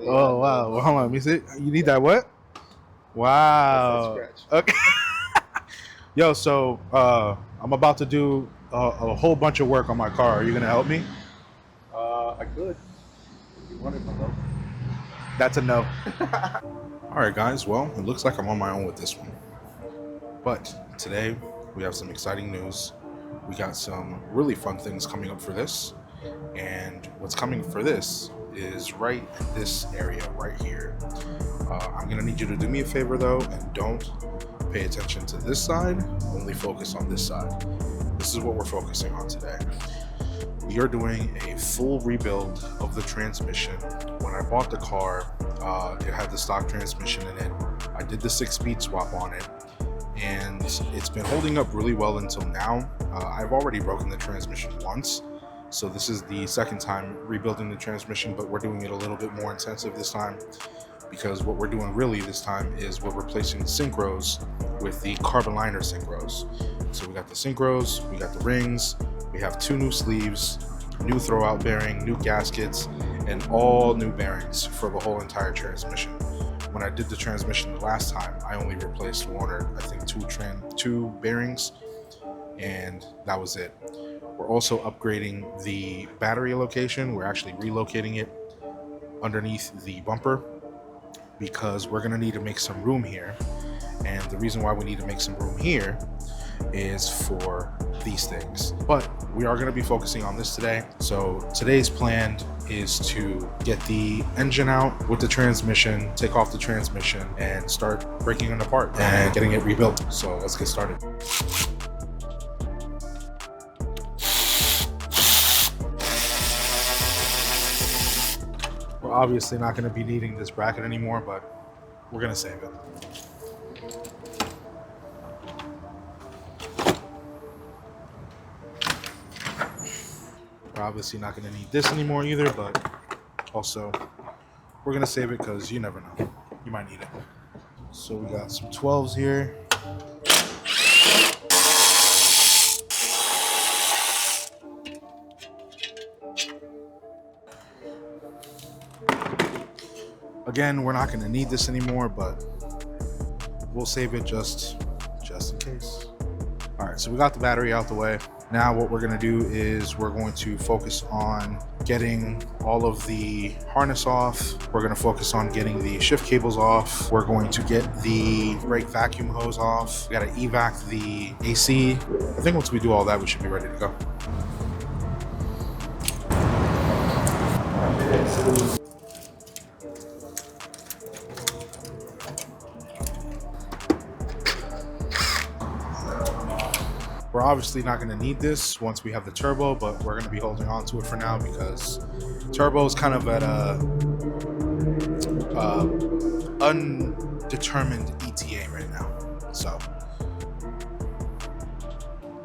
Oh wow. Well, hold on. Let me see. You need that what? Wow. Okay. Yo, so I'm about to do a whole bunch of work on my car. Are you gonna help me? I could. If you wanted my help. That's a no. All right, guys. Well, it looks like I'm on my own with this one. But today we have some exciting news. We got some really fun things coming up for this. And what's coming for this is right in this area right here. I'm gonna need you to do me a favor though, and don't pay attention to this side, only focus on this side. This is what we're focusing on today. We are doing a full rebuild of the transmission. When I bought the car, it had the stock transmission in it. I did the 6-speed swap on it, and it's been holding up really well until now. I've already broken the transmission once, so this is the second time rebuilding the transmission, but we're doing it a little bit more intensive this time, because what we're doing really this time is we're replacing the synchros with the carbon liner synchros. So we got the synchros, we got the rings, we have 2 new sleeves, new throwout bearing, new gaskets, and all new bearings for the whole entire transmission. When I did the transmission the last time, I only replaced one or I think two bearings, and that was it. We're also upgrading the battery location. We're actually relocating it underneath the bumper because we're going to need to make some room here. And the reason why we need to make some room here is for these things. But we are going to be focusing on this today. So today's plan is to get the engine out with the transmission, take off the transmission, and start breaking it apart and getting it rebuilt. So let's get started. We're obviously not going to be needing this bracket anymore, but we're going to save it. We're obviously not going to need this anymore either, but also we're going to save it because you never know. You might need it. So we got some 12s here. Again, we're not going to need this anymore, but we'll save it just in case. All right, so we got the battery out the way. Now what we're going to do is we're going to focus on getting all of the harness off. We're going to focus on getting the shift cables off. We're going to get the brake vacuum hose off. We got to evac the AC. I think once we do all that, we should be ready to go. We're obviously not going to need this once we have the turbo, but we're going to be holding on to it for now because turbo is kind of at a undetermined ETA right now. So,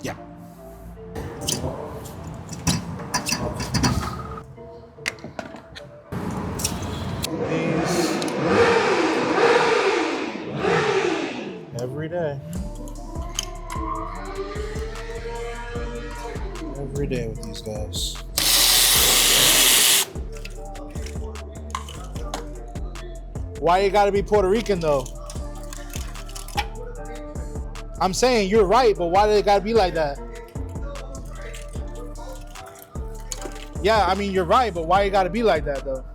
yeah. These every day. Every day with these guys. Why you gotta be Puerto Rican though? I'm saying you're right, but why do it gotta be like that? Yeah, I mean you're right, but why you gotta be like that though?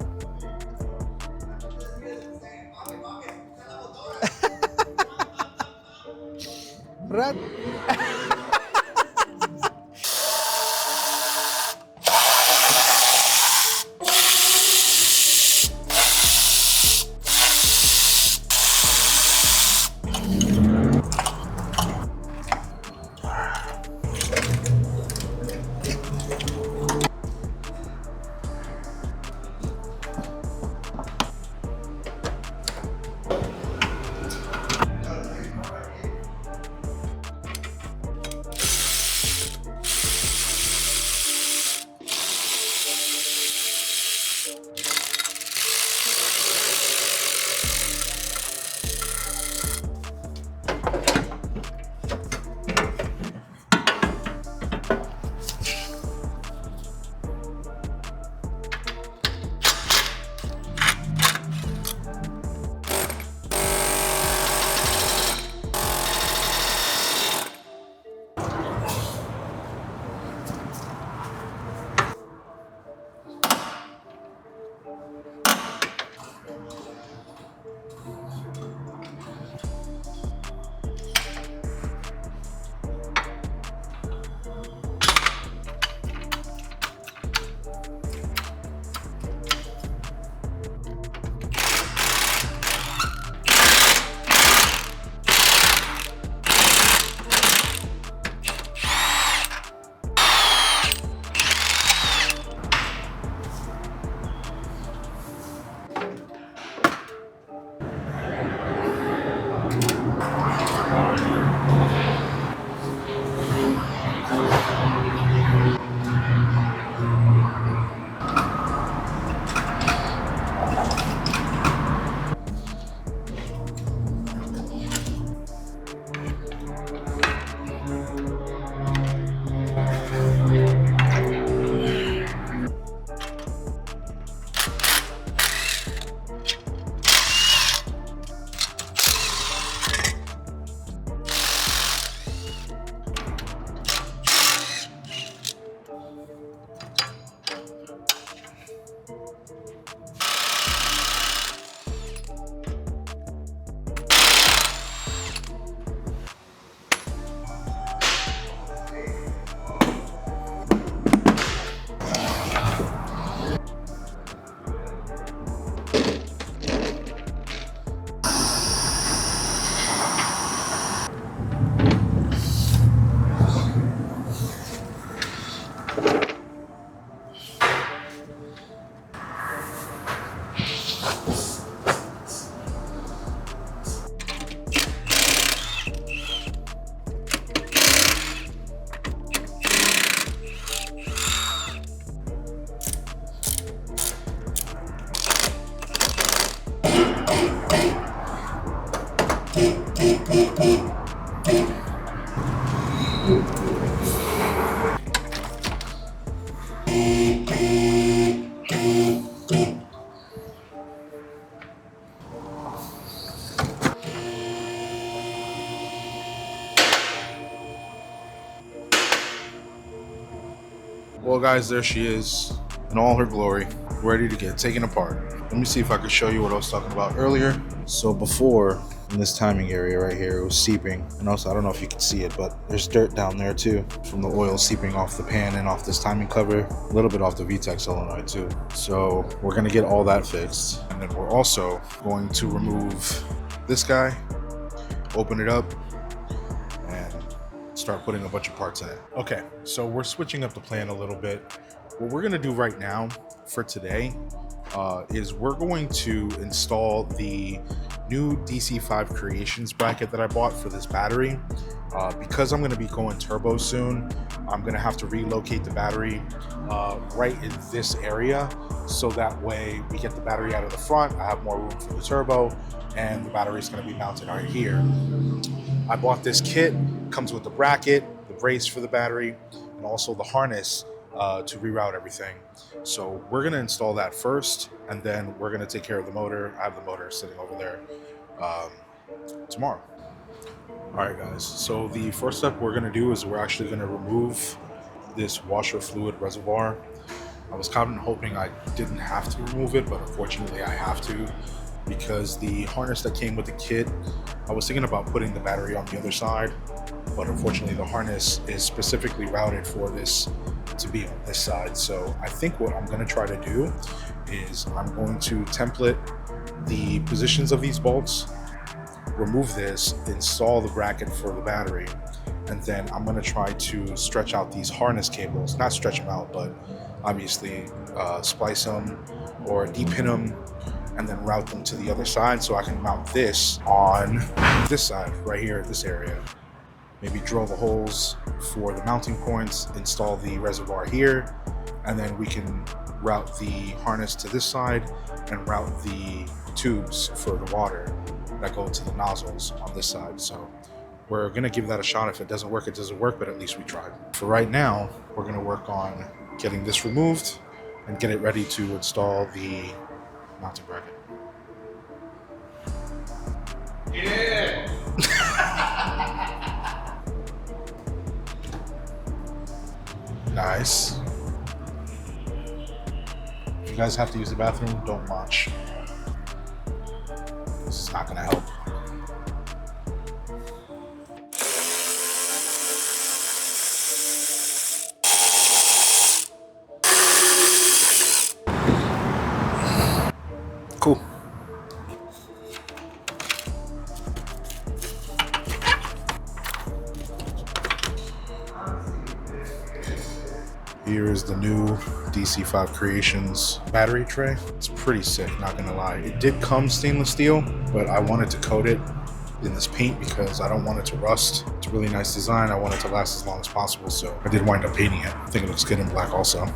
Well, guys, there she is in all her glory, ready to get taken apart. Let me see if I can show you what I was talking about earlier. So before, in this timing area right here, it was seeping. And also, I don't know if you can see it, but there's dirt down there too from the oil seeping off the pan and off this timing cover, a little bit off the VTEC solenoid too. So we're gonna get all that fixed. And then we're also going to remove this guy, open it up, and start putting a bunch of parts in it. Okay, so we're switching up the plan a little bit. What we're gonna do right now for today is we're going to install the new DC5 Creations bracket that I bought for this battery. Because I'm gonna be going turbo soon, I'm gonna have to relocate the battery right in this area, so that way we get the battery out of the front, I have more room for the turbo, and the battery is gonna be mounted right here. I bought this kit, comes with the bracket, the brace for the battery, and also the harness to reroute everything. So we're gonna install that first, and then we're gonna take care of the motor. I have the motor sitting over there tomorrow. All right, guys, so the first step we're gonna do is we're actually gonna remove this washer fluid reservoir. I was kind of hoping I didn't have to remove it, but unfortunately I have to, because the harness that came with the kit, I was thinking about putting the battery on the other side, but unfortunately the harness is specifically routed for this to be on this side. So I think what I'm going to try to do is I'm going to template the positions of these bolts, remove this, install the bracket for the battery, and then I'm going to try to stretch out these harness cables, not stretch them out, but obviously splice them or depin them, and then route them to the other side so I can mount this on this side right here, this area. Maybe drill the holes for the mounting points, install the reservoir here, and then we can route the harness to this side and route the tubes for the water that go to the nozzles on this side. So we're gonna give that a shot. If it doesn't work, it doesn't work, but at least we tried. For right now, we're gonna work on getting this removed and get it ready to install the mounting bracket. Yeah. Nice. If you guys have to use the bathroom, don't watch. This is not gonna help. Cool. Here is the new DC5 Creations battery tray. It's pretty sick, not gonna lie. It did come stainless steel, but I wanted to coat it in this paint because I don't want it to rust. It's a really nice design. I want it to last as long as possible, so I did wind up painting it. I think it looks good in black also.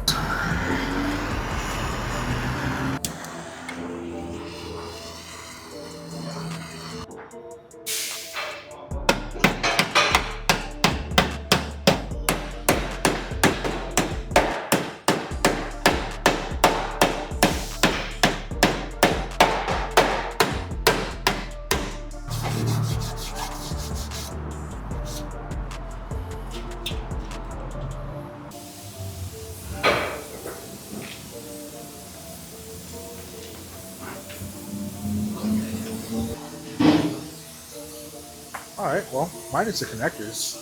Alright, well, minus the connectors.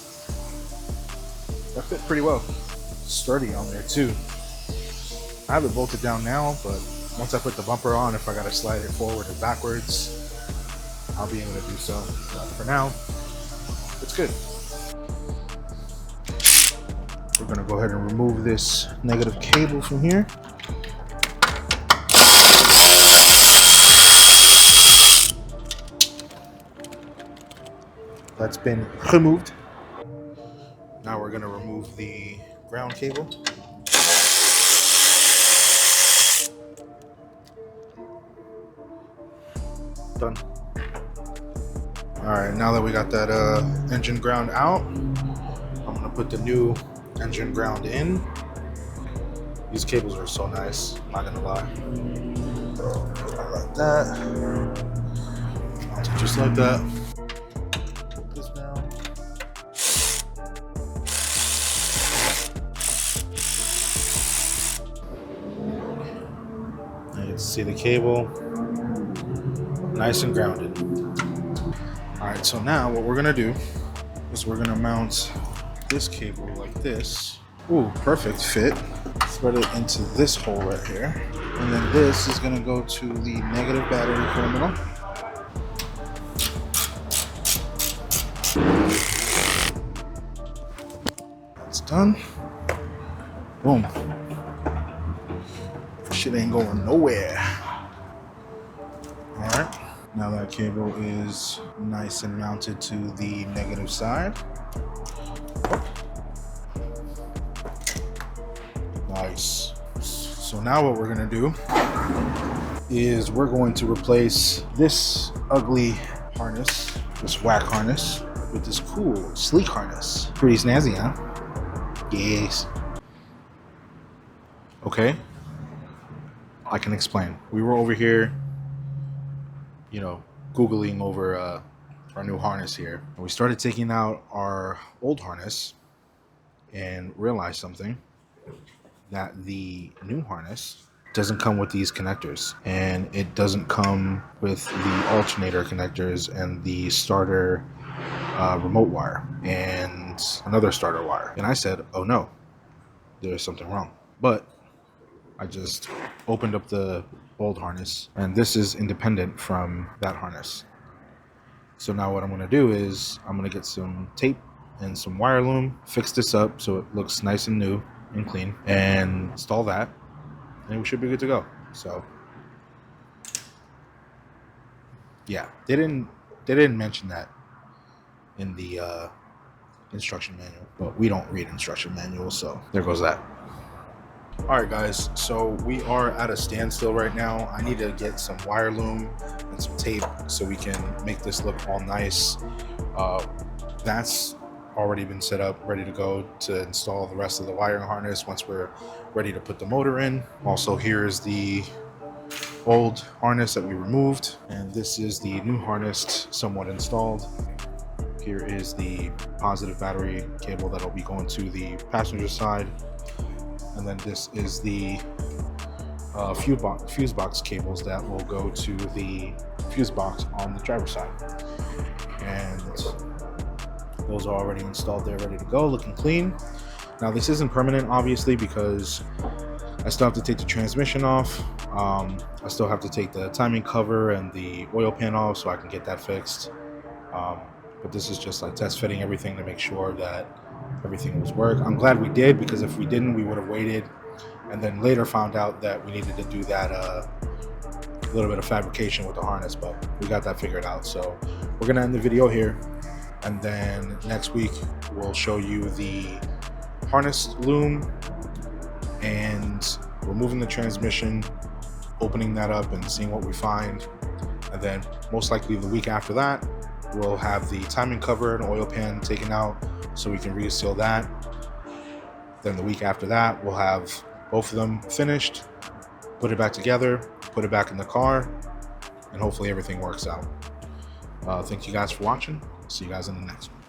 That fit pretty well. Sturdy on there too. I have it bolted down now, but once I put the bumper on, if I gotta slide it forward or backwards, I'll be able to do so. But for now, it's good. We're gonna go ahead and remove this negative cable from here. That's been removed. Now we're gonna remove the ground cable. Done. All right, now that we got that engine ground out, I'm gonna put the new engine ground in. These cables are so nice, I'm not gonna lie. Like that. Just like that. Put this down. You can see the cable, nice and grounded. All right, so now what we're gonna do is we're gonna mount this cable like this. Ooh, perfect fit. Thread it into this hole right here. And then this is gonna go to the negative battery terminal. That's done. Boom. Shit ain't going nowhere. All right. Now that cable is nice and mounted to the negative side. Nice. So now what we're gonna do is we're going to replace this ugly harness, this whack harness, with this cool, sleek harness. Pretty snazzy, huh? Yes. Okay. I can explain. We were over here, Googling over our new harness here. And we started taking out our old harness and realized something, that the new harness doesn't come with these connectors, and it doesn't come with the alternator connectors and the starter remote wire and another starter wire. And I said, oh no, there's something wrong. But I just opened up the old harness, and this is independent from that harness. So now what I'm going to do is I'm going to get some tape and some wire loom, fix this up so it looks nice and new and clean, and install that, and we should be good to go. So yeah, they didn't mention that in the instruction manual, but we don't read instruction manuals, so there goes that. All right, guys, so we are at a standstill right now. I need to get some wire loom and some tape so we can make this look all nice. That's already been set up, ready to go to install the rest of the wiring harness once we're ready to put the motor in. Also, here is the old harness that we removed, and this is the new harness somewhat installed. Here is the positive battery cable that'll be going to the passenger side. And then this is the fuse box cables that will go to the fuse box on the driver's side. And those are already installed there, ready to go, looking clean. Now this isn't permanent, obviously, because I still have to take the transmission off. I still have to take the timing cover and the oil pan off so I can get that fixed. But this is just like test fitting everything to make sure that everything was work. I'm glad we did, because if we didn't, we would have waited and then later found out that we needed to do that little bit of fabrication with the harness, but we got that figured out. So we're gonna end the video here, and then next week we'll show you the harness loom and removing the transmission, opening that up and seeing what we find. And then most likely the week after that, we'll have the timing cover and oil pan taken out so we can reseal that. Then the week after that, we'll have both of them finished, put it back together, put it back in the car, and hopefully everything works out. Thank you guys for watching. See you guys in the next one.